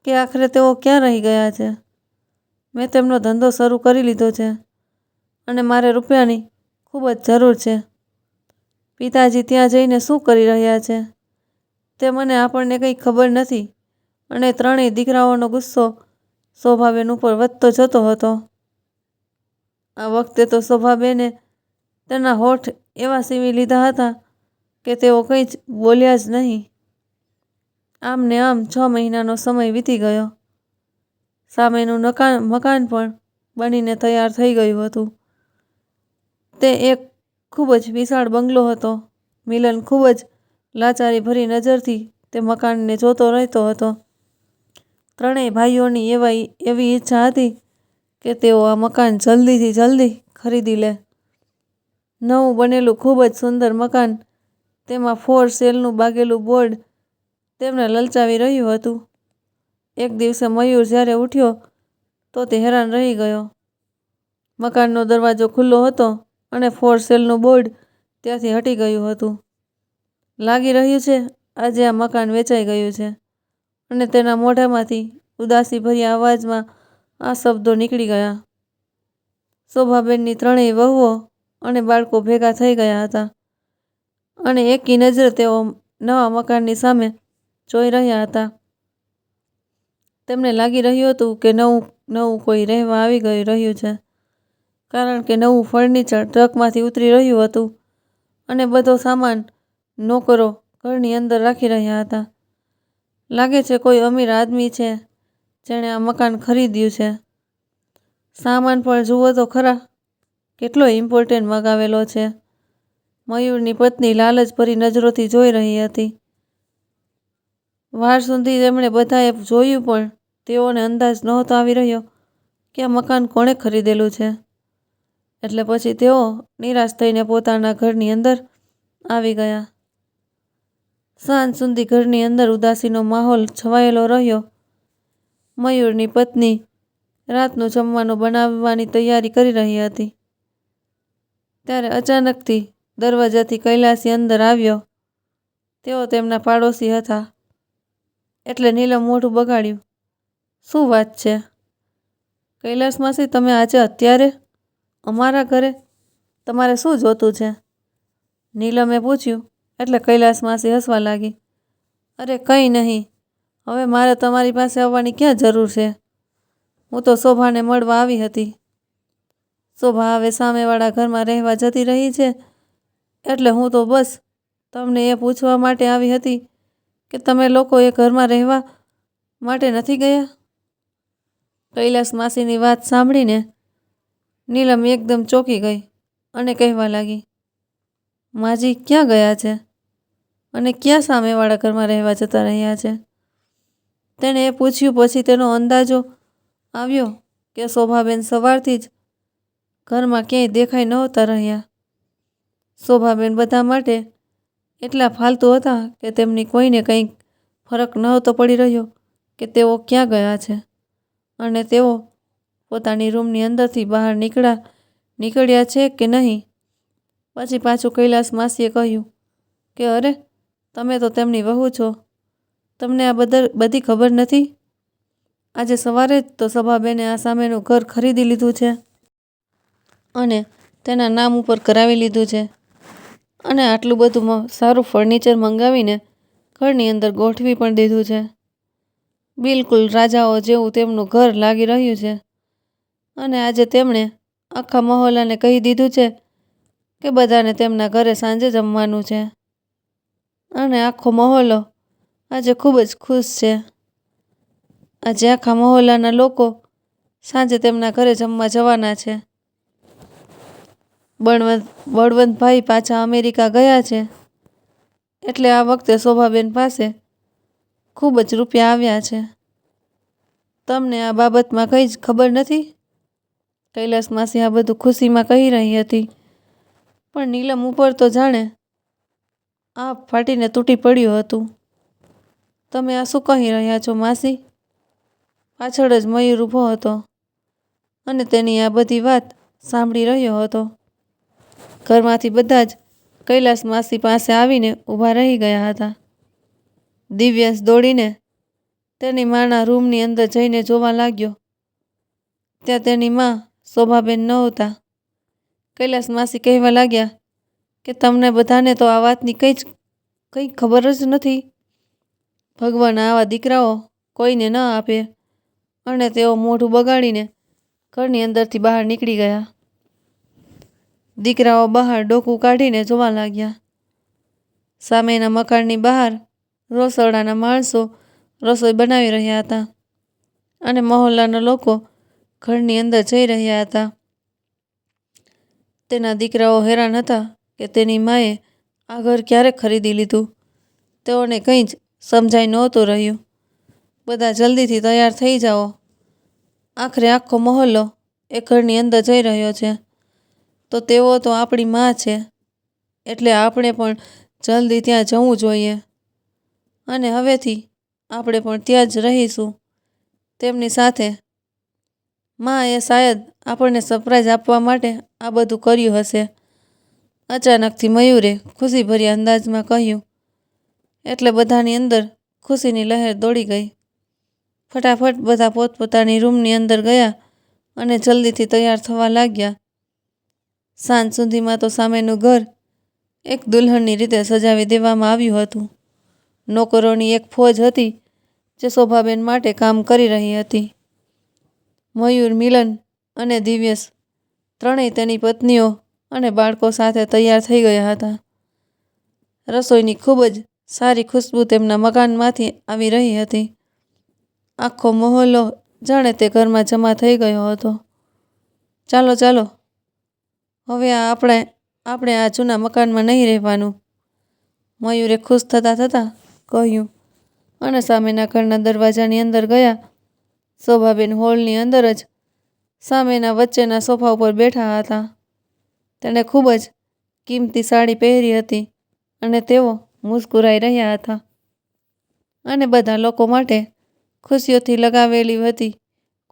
કે આખરે તેઓ ક્યાં રહી ગયા છે. મેં તેમનો ધંધો શરૂ કરી લીધો છે અને મારે રૂપિયાની ખૂબ જ જરૂર છે. પિતાજી ત્યાં જઈને શું કરી રહ્યા છે તે મને આપણને કંઈ ખબર નથી. અને 3 દીકરાઓનો ગુસ્સો શોભાબેન ઉપર વધતો જતો હતો. આ વખતે તો શોભાબેને તેના હોઠ એવા સીવી લીધા હતા કે તેઓ કંઈ જ બોલ્યા જ નહીં. આમ ને આમ 6 મહિનાનો સમય વીતી ગયો. સામેનું મકાન પણ બનીને તૈયાર થઈ ગયું હતું. તે એક ખૂબ જ વિશાળ બંગલો હતો. મિલન ખૂબ જ લાચારી ભરી નજરથી તે મકાનને જોતો રહેતો હતો. 3 ભાઈઓની એવી ઈચ્છા હતી કે તેઓ આ મકાન જલ્દીથી જલ્દી ખરીદી લે. નવું બનેલું ખૂબ જ સુંદર મકાન, તેમાં ફોર સેલનું બાગેલું બોર્ડ તેમને લલચાવી રહ્યું હતું. એક દિવસે મયુર જ્યારે ઉઠ્યો તો તે હેરાન રહી ગયો. મકાનનો દરવાજો ખુલ્લો હતો અને ફોર સેલનું બોર્ડ ત્યાંથી હટી ગયું હતું. લાગી રહ્યું છે આજે આ મકાન વેચાઈ ગયું છે. અને તેના મોઢામાંથી ઉદાસીભર્યા અવાજમાં આ શબ્દો નીકળી ગયા. શોભાબેનની 3 વહુઓ અને બાળકો ભેગા થઈ ગયા હતા અને એકી નજરે તેઓ નવા મકાનની સામે જોઈ રહ્યા હતા. તેમને લાગી રહ્યું હતું કે નવું કોઈ રહેવા આવી રહ્યું છે, કારણ કે નવું ફર્નિચર ટ્રકમાંથી ઉતરી રહ્યું હતું અને બધો સામાન નોકરો ઘરની અંદર રાખી રહ્યા હતા. લાગે છે કોઈ અમીર આદમી છે જેણે આ મકાન ખરીદ્યું છે. સામાન પણ જુઓ તો ખરા, કેટલો ઇમ્પોર્ટન્ટ મગાવેલો છે. મયુરની પત્ની લાલચભરી નજરોથી જોઈ રહી હતી. વાર સુધી તેમણે બધાએ જોયું પણ તેઓને અંદાજ નહોતો આવી રહ્યો કે આ મકાન કોણે ખરીદેલું છે. એટલે પછી તેઓ નિરાશ થઈને પોતાના ઘરની અંદર આવી ગયા. સાંજ સુધી ઘરની અંદર ઉદાસીનો માહોલ છવાયેલો રહ્યો. મયુરની પત્ની રાતનું જમવાનું બનાવવાની તૈયારી કરી રહી હતી. ત્યારે અચાનકથી દરવાજાથી કૈલાસી અંદર આવ્યો. તેઓ તેમના પાડોશી હતા એટલે નીલમ મોઢું બગાડ્યું. શું વાત છે કૈલાસ માસી, તમે આજે અત્યારે અમારા ઘરે? તમારે શું જોતું છે? નીલમે પૂછ્યું એટલે કૈલાસ માસી હસવા લાગી. અરે કંઈ નહીં, હવે મારે તમારી પાસે આવવાની ક્યાં જરૂર છે. હું તો શોભાને મળવા આવી હતી. શોભા હવે સામેવાળા ઘરમાં રહેવા જતી રહી છે એટલે હું તો બસ તમને એ પૂછવા માટે આવી હતી કે તમે લોકો એ ઘરમાં રહેવા માટે નથી ગયા. કૈલાસ માસીની વાત સાંભળીને નીલમ એકદમ ચોંકી ગઈ અને કહેવા લાગી, માજી ક્યાં ગયા છે અને ક્યાં સામેવાળા ઘરમાં રહેવા જતા રહ્યા છે? તેણે એ પૂછ્યું પછી તેનો અંદાજો આવ્યો કે શોભાબેન સવારથી જ ઘરમાં ક્યાંય દેખાઈ નહોતા રહ્યા. શોભાબેન બધા માટે એટલા ફાલતુ હતા કે તેમની કોઈને કંઈ ફરક નહોતો પડી રહ્યો કે તેઓ ક્યાં ગયા છે. અને તેઓ પોતાની રૂમની અંદરથી બહાર નીકળ્યા છે કે નહીં. પછી પાછું કૈલાસ માસીએ કહ્યું કે અરે, તમે તો તેમની વહુ છો, તમને આ બધી ખબર નથી? આજે સવારે જ તો સભાબેને આ સામેનું ઘર ખરીદી લીધું છે અને તેના નામ ઉપર કરાવી લીધું છે અને આટલું બધું સારું ફર્નિચર મંગાવીને ઘરની અંદર ગોઠવી પણ દીધું છે. બિલકુલ રાજાઓ જેવું તેમનું ઘર લાગી રહ્યું છે. અને આજે તેમણે આખા મહોલ્લાને કહી દીધું છે કે બધાને તેમના ઘરે સાંજે જમવાનું છે. અને આખો મહોલ્લો આજે ખૂબ જ ખુશ છે. આજે આખા મહોલ્લાના લોકો સાંજે તેમના ઘરે જમવા જવાના છે. બળવંતભાઈ પાછા અમેરિકા ગયા છે, એટલે આ વખતે શોભાબેન પાસે ખૂબ જ રૂપિયા આવ્યા છે. તમને આ બાબતમાં કંઈ જ ખબર નથી? કૈલાસ માસી આ બધું ખુશીમાં કહી રહી હતી, પણ નીલમ ઉપર તો જાણે આ ફાટીને તૂટી પડ્યું હતું. તમે આ શું કહી રહ્યા છો માસી? પાછળ જ મયુર ઊભો હતો અને તેની આ બધી વાત સાંભળી રહ્યો હતો. ઘરમાંથી બધા જ કૈલાસ માસી પાસે આવીને ઊભા રહી ગયા હતા. દિવ્યાંશ દોડીને તેની માના રૂમની અંદર જઈને જોવા લાગ્યો. ત્યાં તેની માં શોભાબેન નહોતા. કૈલાસ માસી કહેવા લાગ્યા કે તમને બધાને તો આ વાતની કંઈ ખબર જ નથી. ભગવાન આવા દીકરાઓ કોઈને ન આપે. અને તેઓ મોઢું બગાડીને ઘરની અંદરથી બહાર નીકળી ગયા. દીકરાઓ બહાર ડોકું કાઢીને જોવા લાગ્યા. સામેના મકાનની બહાર રસોડાના માણસો રસોઈ બનાવી રહ્યા હતા અને મહોલ્લાના લોકો ઘરની અંદર જઈ રહ્યા હતા. તેના દીકરાઓ હેરાન હતા કે તેની માએ આ ઘર ક્યારે ખરીદી લીધું. તેઓને કંઈ જ સમજાઈ નહોતું રહ્યું. બધા જલ્દીથી તૈયાર થઈ જાઓ. આખરે આખો મહોલ્લો એ ઘરની અંદર જઈ રહ્યો છે. તો તેઓ તો આપણી માં છે, એટલે આપણે પણ જલ્દી ત્યાં જવું જોઈએ અને હવેથી આપણે પણ ત્યાં જ રહીશું તેમની સાથે. માં એ શાયદ આપણને સરપ્રાઈઝ આપવા માટે આ બધું કર્યું હશે. અચાનકથી મયુરે ખુશીભર્યા અંદાજમાં કહ્યું. એટલે બધાની અંદર ખુશીની લહેર દોડી ગઈ. ફટાફટ બધા પોતપોતાની રૂમની અંદર ગયા અને જલ્દીથી તૈયાર થવા લાગ્યા. સાંજ સુધીમાં તો સામેનું ઘર એક દુલ્હનની રીતે સજાવી દેવામાં આવ્યું હતું. નોકરોની એક ફોજ હતી જે શોભાબેન માટે કામ કરી રહી હતી. મયુર, મિલન અને દિવ્યેશ ત્રણેય તેની પત્નીઓ અને બાળકો સાથે તૈયાર થઈ ગયા હતા. રસોઈની ખૂબ જ સારી ખુશ્બુ તેમના મકાનમાંથી આવી રહી હતી. આખો મહોલ્લો જાણે તે ઘરમાં જમા થઈ ગયો હતો. ચાલો ચાલો, હવે આપણે આ જૂના મકાનમાં નહીં રહેવાનું, મયુરે ખુશ થતાં કહ્યું અને સામેના ઘરના દરવાજાની અંદર ગયા. શોભાબેન હોલની અંદર જ સામેના વચ્ચેના સોફા ઉપર બેઠા હતા. તેણે ખૂબ જ કિંમતી સાડી પહેરી હતી અને તેઓ મુસ્કુરાઈ રહ્યા હતા અને બધા લોકો માટે ખુશીઓથી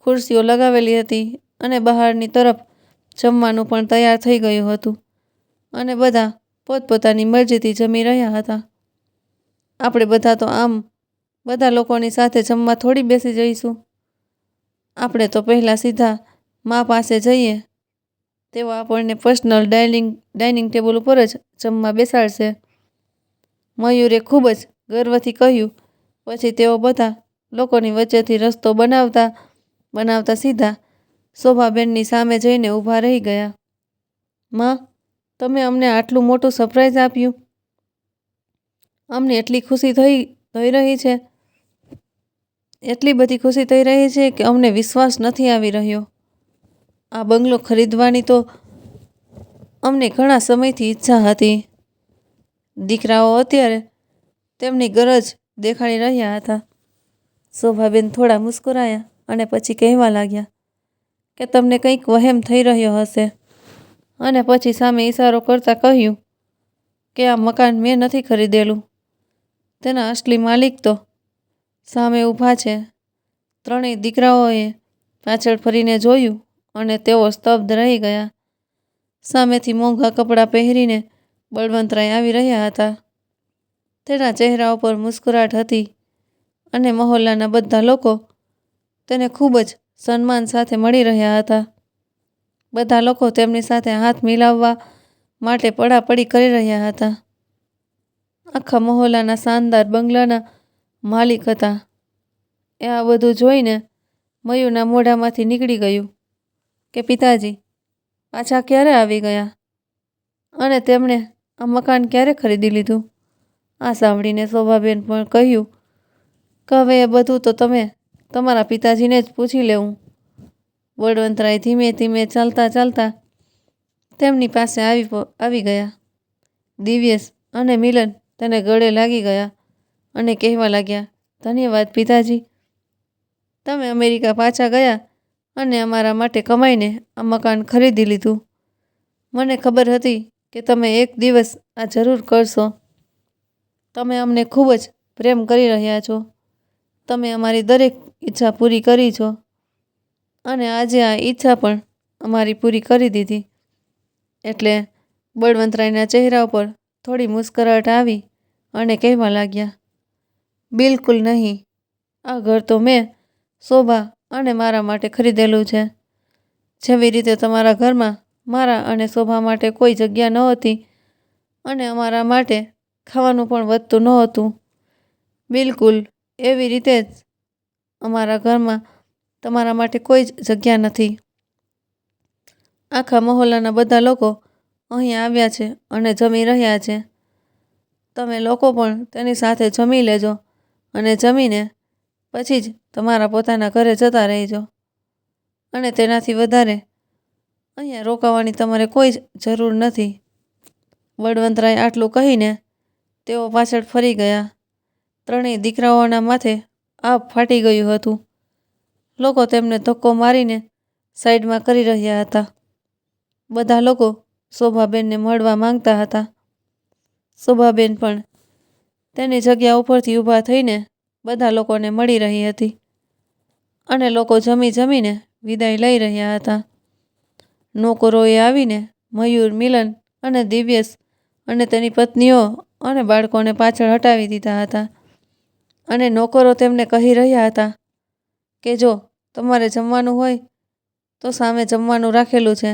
ખુરશીઓ લગાવેલી હતી અને બહારની તરફ જમવાનું પણ તૈયાર થઈ ગયું હતું અને બધા પોતપોતાની મરજીથી જમી રહ્યા હતા. આપણે બધા તો આમ બધા લોકોની સાથે જમવા થોડી બેસી જઈશું. આપણે તો પહેલાં સીધા મા પાસે જઈએ. તેઓ આપણને પર્સનલ ડાઇનિંગ ટેબલ ઉપર જ જમવા બેસાડશે, મયુરે ખૂબ જ ગર્વથી કહ્યું. પછી તેઓ બધા લોકોની વચ્ચેથી રસ્તો બનાવતા સીધા શોભાબેનની સામે જઈને ઊભા રહી ગયા. માં, તમે અમને આટલું મોટું સરપ્રાઈઝ આપ્યું. અમને એટલી ખુશી થઈ રહી છે, એટલી બધી ખુશી થઈ રહી છે કે અમને વિશ્વાસ નથી આવી રહ્યો. આ બંગલો ખરીદવાની તો અમને ઘણા સમયથી ઈચ્છા હતી. દીકરાઓ અત્યારે તેમની ગરજ દેખાડી રહ્યા હતા. શોભાબેન થોડા મુસ્કુરાયા અને પછી કહેવા લાગ્યા કે તમને કંઈક વહેમ થઈ રહ્યો હશે અને પછી સામે ઈશારો કરતાં કહ્યું કે આ મકાન મેં નથી ખરીદેલું. તેના અસલી માલિક તો સામે ઊભા છે. ત્રણેય દીકરાઓએ પાછળ ફરીને જોયું અને તેઓ સ્તબ્ધ રહી ગયા. સામેથી મોંઘા કપડાં પહેરીને બળવંતરાય આવી રહ્યા હતા. તેના ચહેરા ઉપર મુસ્કુરાટ હતી અને મહોલ્લાના બધા લોકો તેને ખૂબ જ સન્માન સાથે મળી રહ્યા હતા. બધા લોકો તેમની સાથે હાથ મિલાવવા માટે પડાપડી કરી રહ્યા હતા. આખા મહોલ્લાના શાનદાર બંગલાના માલિક હતા. એ આ બધું જોઈને મયુરના મોઢામાંથી નીકળી ગયું કે પિતાજી પાછા ક્યારે આવી ગયા અને તેમણે આ મકાન ક્યારે ખરીદી લીધું. આ સાંભળીને શોભાબેન પણ કહ્યું કે હવે એ બધું તો તમે તમારા પિતાજીને જ પૂછી લેવું. બળવંતરાય ધીમે ધીમે ચાલતા ચાલતા તેમની પાસે આવી ગયા. દિવ્યેશ અને મિલન તેને ગળે લાગી ગયા અને કહેવા લાગ્યા, ધન્યવાદ પિતાજી, તમે અમેરિકા પાછા ગયા અને અમારા માટે કમાઈને આ મકાન ખરીદી લીધું. મને ખબર હતી કે તમે એક દિવસ આ જરૂર કરશો. તમે અમને ખૂબ જ પ્રેમ કરી રહ્યા છો. તમે અમારી દરેક ઈચ્છા પૂરી કરી છો અને આજે આ ઈચ્છા પણ અમારી પૂરી કરી દીધી. એટલે બળવંતરાયના ચહેરા ઉપર થોડી મુસ્કરાહટ આવી અને કહેવા લાગ્યા, બિલકુલ નહીં. આ ઘર તો મેં શોભા અને મારા માટે ખરીદેલું છે. જેવી રીતે તમારા ઘરમાં મારા અને શોભા માટે કોઈ જગ્યા નહોતી અને અમારા માટે ખાવાનું પણ વધતું નહોતું, બિલકુલ એવી રીતે જ અમારા ઘરમાં તમારા માટે કોઈ જ જગ્યા નથી. આખા મહોલ્લાના બધા લોકો અહીં આવ્યા છે અને જમી રહ્યા છે. તમે લોકો પણ તેની સાથે જમી લેજો અને જમીને પછી જ તમારા પોતાના ઘરે જતા રહેજો અને તેનાથી વધારે અહીંયા રોકાવાની તમારે કોઈ જ જરૂર નથી. બળવંતરાય આટલું કહીને તેઓ પાછળ ફરી ગયા. ત્રણેય દીકરાઓના માથે આભ ફાટી ગયું હતું. લોકો તેમને ધક્કો મારીને સાઈડમાં કરી રહ્યા હતા. બધા લોકો શોભાબેનને મળવા માંગતા હતા. શોભાબેન પણ તેની જગ્યા ઉપરથી ઊભા થઈને બધા લોકોને મળી રહી હતી અને લોકો જમી જમીને વિદાય લઈ રહ્યા હતા. નોકરોએ આવીને મયુર, મિલન અને દિવ્યેશ અને તેની પત્નીઓ અને બાળકોને પાછળ હટાવી દીધા હતા અને નોકરો તેમને કહી રહ્યા હતા કે જો તમારે જમવાનું હોય તો સામે જમવાનું રાખેલું છે,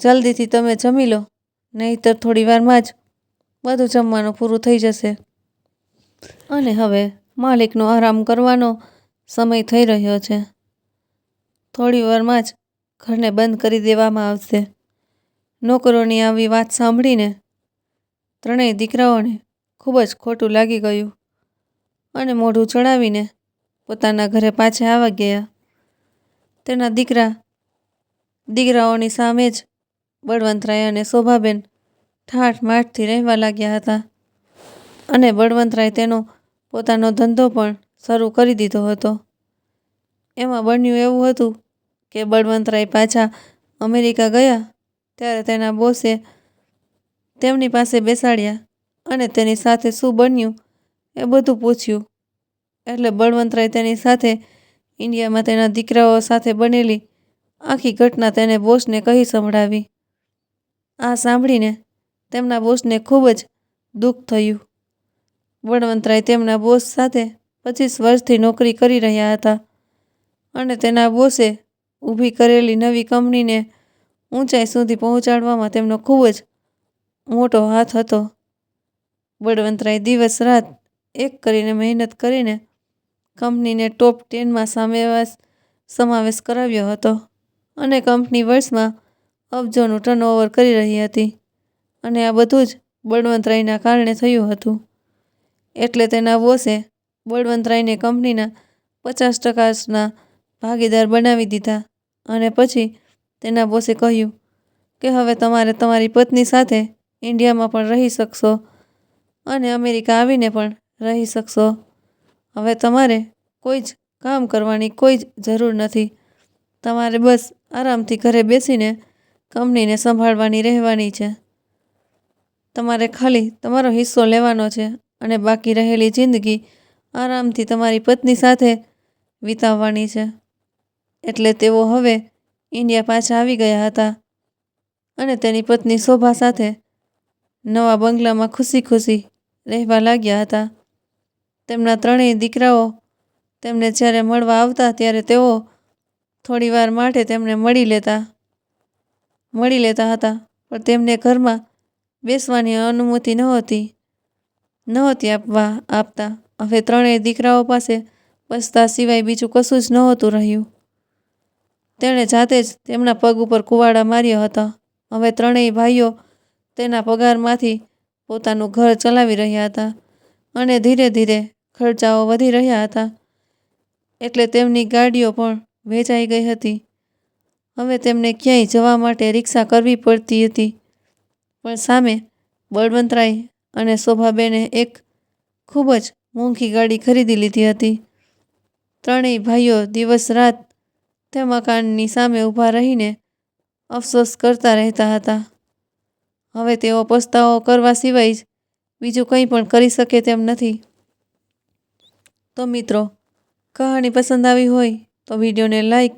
જલ્દીથી તમે જમી લો, નહીંતર થોડી વારમાં જ બધું જમવાનું પૂરું થઈ જશે અને હવે માલિકનો આરામ કરવાનો સમય થઈ રહ્યો છે. થોડી વારમાં જ ઘરને બંધ કરી દેવામાં આવશે. નોકરોની આવી વાત સાંભળીને ત્રણેય દીકરાઓને ખૂબ જ ખોટું લાગી ગયું અને મોઢું ચડાવીને પોતાના ઘરે પાછા આવી ગયા. તેના દીકરાઓની સામે જ બળવંતરાય અને શોભાબેન ઠાઠમાઠથી રહેવા લાગ્યા હતા અને બળવંતરાય તેનો પોતાનો ધંધો પણ શરૂ કરી દીધો હતો. એમાં બન્યું એવું હતું કે બળવંતરાય પાછા અમેરિકા ગયા ત્યારે તેના બોસે તેમની પાસે બેસાડ્યા અને તેની સાથે શું બન્યું એ બધું પૂછ્યું. એટલે બળવંતરાય તેની સાથે ઇન્ડિયામાં તેના દીકરાઓ સાથે બનેલી આખી ઘટના તેને બોસને કહી સંભળાવી. આ સાંભળીને તેમના બોસને ખૂબ જ દુઃખ થયું. બળવંતરાય તેમના બોસ સાથે 25 વર્ષથી નોકરી કરી રહ્યા હતા અને તેના બોસે ઊભી કરેલી નવી કંપનીને ઊંચાઈ સુધી પહોંચાડવામાં તેમનો ખૂબ જ મોટો હાથ હતો. બળવંતરાય દિવસ રાત એક કરીને મહેનત કરીને કંપનીને ટોપ 10માં સમાવેશ કરાવ્યો હતો અને કંપની વર્ષમાં અબજોનું ટર્નઓવર કરી રહી હતી અને આ બધું જ બળવંતરાયના કારણે થયું હતું. એટલે તેના બોસે બળવંતરાયને કંપનીના 50%ના ભાગીદાર બનાવી દીધા અને પછી તેના બોસે કહ્યું કે હવે તમારે તમારી પત્ની સાથે ઇન્ડિયામાં પણ રહી શકશો અને અમેરિકા આવીને પણ રહી શકશો. હવે તમારે કોઈ જ કામ કરવાની કોઈ જ જરૂર નથી. તમારે બસ આરામથી ઘરે બેસીને કંપનીને સંભાળવાની રહેવાની છે. તમારે ખાલી તમારો હિસ્સો લેવાનો છે અને બાકી રહેલી જિંદગી આરામથી તમારી પત્ની સાથે વિતાવવાની છે. એટલે તેઓ હવે ઇન્ડિયા પાછા આવી ગયા હતા અને તેની પત્ની શોભા સાથે નવા બંગલામાં ખુશી ખુશી રહેવા લાગ્યા હતા. તેમના ત્રણેય દીકરાઓ તેમને જ્યારે મળવા આવતા ત્યારે તેઓ થોડી વાર માટે તેમને મળી લેતા હતા, પણ તેમને ઘરમાં બેસવાની અનુમતિ નહોતી આપતા. હવે ત્રણેય દીકરાઓ પાસે બસતા સિવાય બીજું કશું જ નહોતું રહ્યું. તેણે જાતે જ તેમના પગ ઉપર કુવાડા માર્યા હતા. હવે ત્રણેય ભાઈઓ તેના પગારમાંથી પોતાનું ઘર ચલાવી રહ્યા હતા અને ધીરે ધીરે ખર્ચાઓ વધી રહ્યા હતા, એટલે તેમની ગાડીઓ પણ વેચાઈ ગઈ હતી. હવે તેમને ક્યાંય જવા માટે રિક્ષા કરવી પડતી હતી. પણ સામે બળવંતરાય અને શોભાબેને એક ખૂબ જ મોંઘી ગાડી ખરીદી લીધી હતી. ત્રણેય ભાઈઓ દિવસ રાત તે મકાનની સામે ઊભા રહીને અફસોસ કરતા રહેતા હતા. હવે તેઓ પસ્તાવો કરવા સિવાય જ બીજું કંઈ પણ કરી શકે તેમ નથી. તો મિત્રો, કહાની પસંદ આવી હોય તો વિડીયોને લાઈક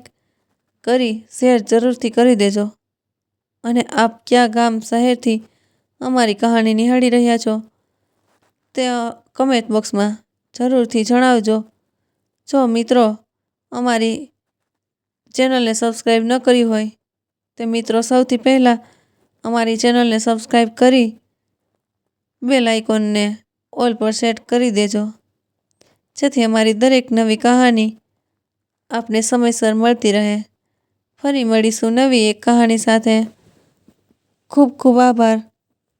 કરી શેર જરૂરથી કરી દેજો. અને આપ કયા ગામ શહેરથી અમારી કહાની નિહાળી રહ્યા છો તે કમેન્ટ બોક્સમાં જરૂરથી જણાવજો. જો મિત્રો અમારી ચેનલને સબસ્ક્રાઈબ ન કરી હોય તે મિત્રો સૌથી પહેલાં અમારી ચેનલને સબસ્ક્રાઈબ કરી બેલ આઇકોનને ઓલ પર સેટ કરી દેજો, જેથી અમારી દરેક નવી કહાની આપને સમયસર મળતી રહે. ફરી મળીશું નવી એક કહાની સાથે. ખૂબ ખૂબ આભાર.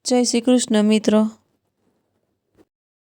જય શ્રી કૃષ્ણ મિત્રો.